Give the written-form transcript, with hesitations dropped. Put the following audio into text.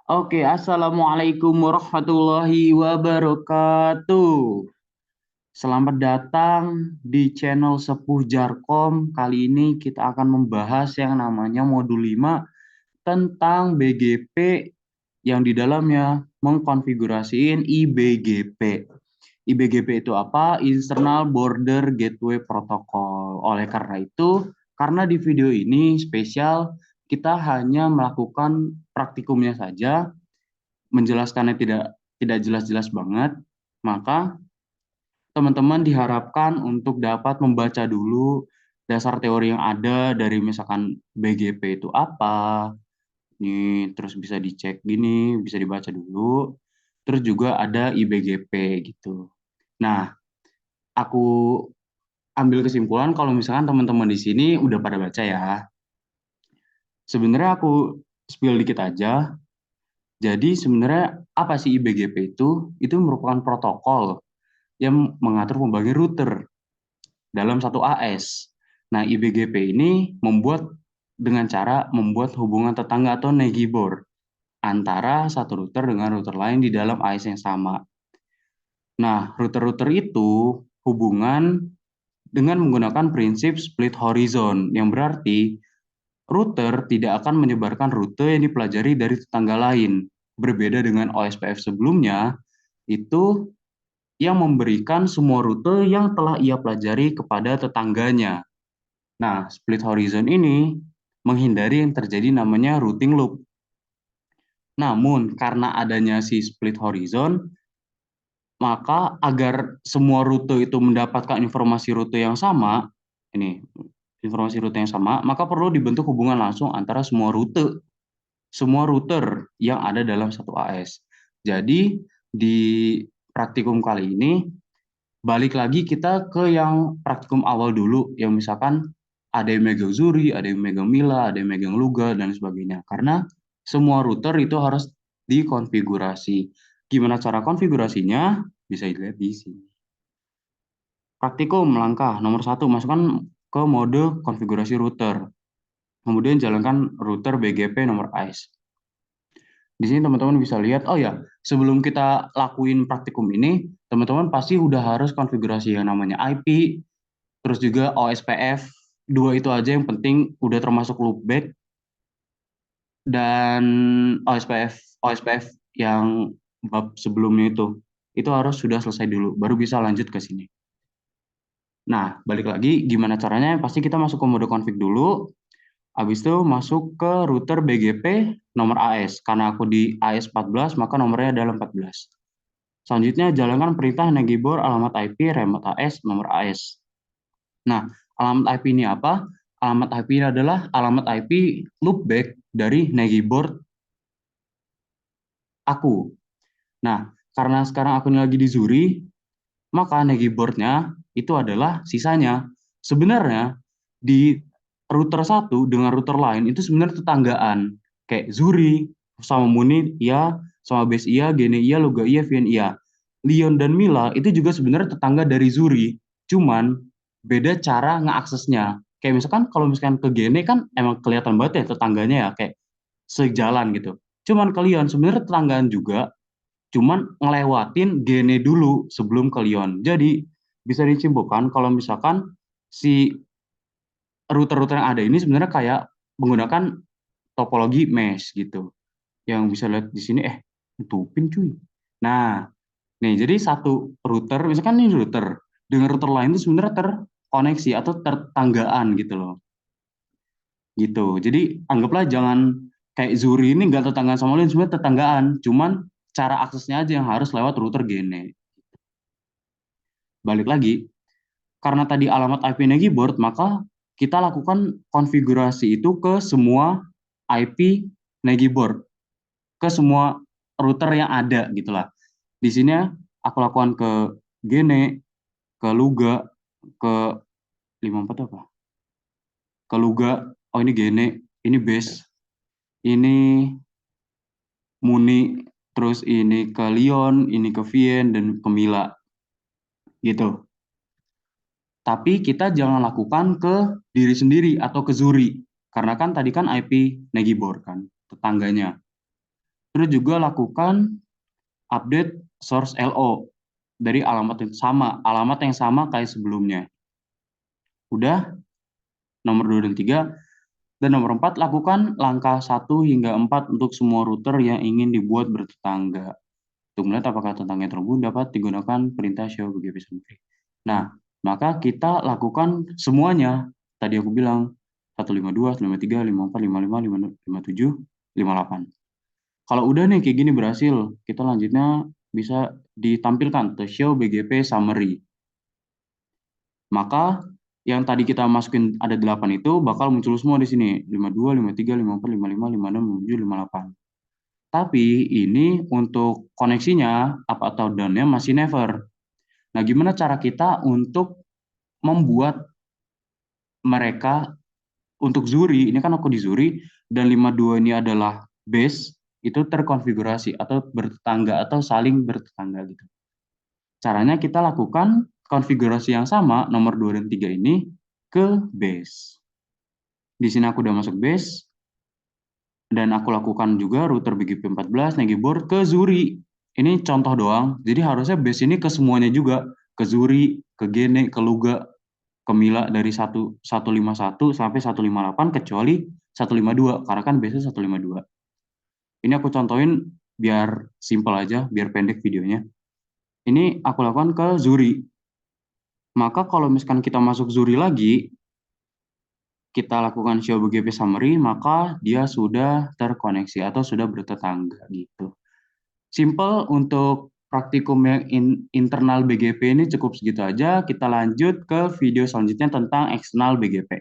Oke, Assalamualaikum warahmatullahi wabarakatuh. Selamat datang di channel Sepuh Jarkom. Kali ini kita akan membahas yang namanya modul 5 tentang BGP yang di dalamnya mengkonfigurasiin IBGP. IBGP itu apa? Internal Border Gateway Protocol. Oleh karena itu, karena di video ini spesial, kita hanya melakukan praktikumnya saja, menjelaskannya tidak jelas-jelas banget, maka teman-teman diharapkan untuk dapat membaca dulu dasar teori yang ada dari misalkan BGP itu apa, nih terus bisa dicek gini, bisa dibaca dulu, terus juga ada IBGP gitu. Nah, aku ambil kesimpulan kalau misalkan teman-teman di sini udah pada baca ya. Sebenarnya aku spill dikit aja. Jadi sebenarnya apa sih IBGP itu? Itu merupakan protokol yang mengatur pembagian router dalam satu AS. Nah, IBGP ini dengan cara membuat hubungan tetangga atau negibor antara satu router dengan router lain di dalam AS yang sama. Nah, router-router itu hubungan dengan menggunakan prinsip split horizon, yang berarti router tidak akan menyebarkan rute yang dipelajari dari tetangga lain. Berbeda dengan OSPF sebelumnya, itu yang memberikan semua rute yang telah ia pelajari kepada tetangganya. Nah, split horizon ini menghindari yang terjadi namanya routing loop. Namun, karena adanya si split horizon, maka agar semua rute itu mendapatkan informasi rute yang sama, ini informasi rute yang sama, maka perlu dibentuk hubungan langsung antara semua router yang ada dalam satu AS. Jadi, di praktikum kali ini balik lagi kita ke yang praktikum awal dulu, yang misalkan ada yang megang Zuri, ada yang megang Mila, ada yang megang Luga, dan sebagainya. Karena semua router itu harus dikonfigurasi. Gimana cara konfigurasinya? Bisa dilihat di sini. Praktikum langkah nomor 1, masukkan ke mode konfigurasi router. Kemudian jalankan router BGP nomor AS. Di sini teman-teman bisa lihat, oh ya, sebelum kita lakuin praktikum ini, teman-teman pasti udah harus konfigurasi yang namanya IP, terus juga OSPF, dua itu aja yang penting udah termasuk loopback, dan OSPF yang bab sebelumnya itu harus sudah selesai dulu, baru bisa lanjut ke sini. Nah, balik lagi, gimana caranya? Pasti kita masuk ke mode config dulu, habis itu masuk ke router BGP nomor AS. Karena aku di AS 14, maka nomornya adalah 14. Selanjutnya, jalankan perintah negibor alamat IP remote AS nomor AS. Nah, alamat IP ini apa? Alamat IP ini adalah alamat IP loopback dari negibor aku. Nah, karena sekarang aku ini lagi di Zuri, maka negibordnya itu adalah sisanya. Sebenarnya di router satu dengan router lain itu sebenarnya tetanggaan. Kayak Zuri sama Munit iya, sama Base iya, Gene iya, Loga iya, Vian iya. Leon dan Mila itu juga sebenarnya tetangga dari Zuri. Cuman beda cara ngeaksesnya. Kayak misalkan kalau misalkan ke Gene kan emang kelihatan banget ya tetangganya ya, kayak sejalan gitu. Cuman ke Leon sebenarnya tetanggaan juga, cuman ngelewatin Gene dulu sebelum ke Lyon. Jadi bisa disimpulkan kalau misalkan si router-router yang ada ini sebenarnya kayak menggunakan topologi mesh gitu. Yang bisa lihat di sini, tutupin cuy. Nah, nih jadi satu router, misalkan ini router, dengan router lain itu sebenarnya terkoneksi atau tertanggaan gitu loh. Gitu. Jadi anggaplah jangan kayak Zuri ini nggak tetanggaan sama lain, sebenarnya tetanggaan. Cuman cara aksesnya aja yang harus lewat router Gene. Balik lagi, karena tadi alamat IP-nya keyboard, maka kita lakukan konfigurasi itu ke semua IP Negiboard, ke semua router yang ada gitulah. Di sini aku lakukan ke Gene, ke Luga, ke 54 apa? Ke Luga, oh ini Gene, ini Base, ini Muni, terus ini ke Leon, ini ke Vien, dan ke Mila. Gitu. Tapi kita jangan lakukan ke diri sendiri atau ke Zuri. Karena kan tadi kan IP Negibor kan, tetangganya. Terus juga lakukan update source LO dari alamat yang sama kayak sebelumnya. Udah, nomor 2 dan 3. Dan nomor 4, lakukan langkah 1 hingga 4 untuk semua router yang ingin dibuat bertetangga. Untuk melihat apakah tetangga terhubung dapat digunakan perintah show BGP summary. Nah, maka kita lakukan semuanya. Tadi aku bilang 152, 153, 54, 55, 57, 58. Kalau udah nih kayak gini berhasil, kita lanjutnya bisa ditampilkan the show BGP summary. Maka yang tadi kita masukin ada 8 itu bakal muncul semua di sini. 52, 53, 54, 55, 56, 57, 58. Tapi ini untuk koneksinya up atau down-nya masih never. Nah, gimana cara kita untuk membuat mereka untuk Zuri, ini kan aku di Zuri, dan 52 ini adalah base, itu terkonfigurasi atau bertetangga atau saling bertetangga gitu. Caranya kita lakukan konfigurasi yang sama, nomor 2 dan 3 ini, ke base. Di sini aku udah masuk base, dan aku lakukan juga router BGP 14, Negiboard ke Zuri. Ini contoh doang, jadi harusnya base ini ke semuanya juga, ke Zuri, ke Gene, ke Luga, ke Mila dari 151 sampai 158 kecuali 152 karena kan base 152. Ini aku contohin biar simple aja, biar pendek videonya. Ini aku lakukan ke Zuri. Maka kalau misalkan kita masuk Zuri lagi, kita lakukan show BGP summary, maka dia sudah terkoneksi atau sudah bertetangga gitu. Simple untuk praktikum yang internal BGP ini cukup segitu aja. Kita lanjut ke video selanjutnya tentang eksternal BGP.